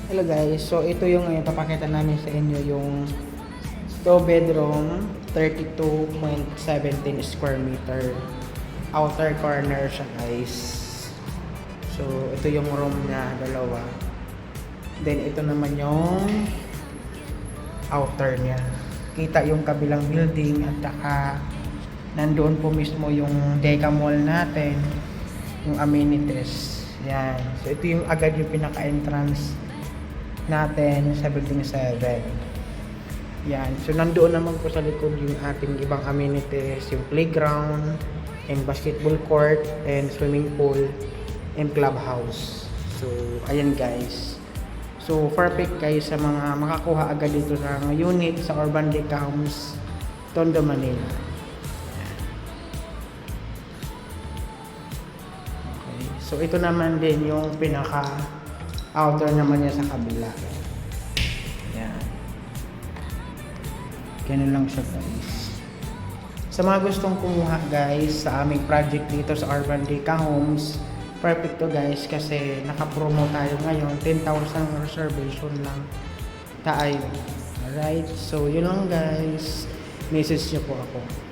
Hello guys, so ito yung papakita namin sa inyo yung 2 bedroom, 32.17 square meter. Outer corner siya guys. So ito yung room niya, dalawa. Then ito naman yung outer niya. Kita yung kabilang building at saka nandoon po mismo yung Deca Mall natin, yung amenities. Yan. So ito yung agad yung pinaka-entrance natin sa building 7. Yan. So nandoon naman po sa likod yung ating ibang amenities, yung playground, and basketball court, and swimming pool, and clubhouse. So ayan guys. So perfect guys sa mga makakuha agad dito sa unit sa Urban Deca Homes, Tondo, Manila. Okay. So ito naman din yung pinaka outer naman niya sa kabila. Yan. Ganun lang siya guys. Sa mga gustong kumuha guys sa aming project dito sa Urban Deca Homes, perfect to guys kasi naka-promo tayo ngayon. 10,000 reservation lang tayo. Alright, so yun lang guys. Message niyo po ako.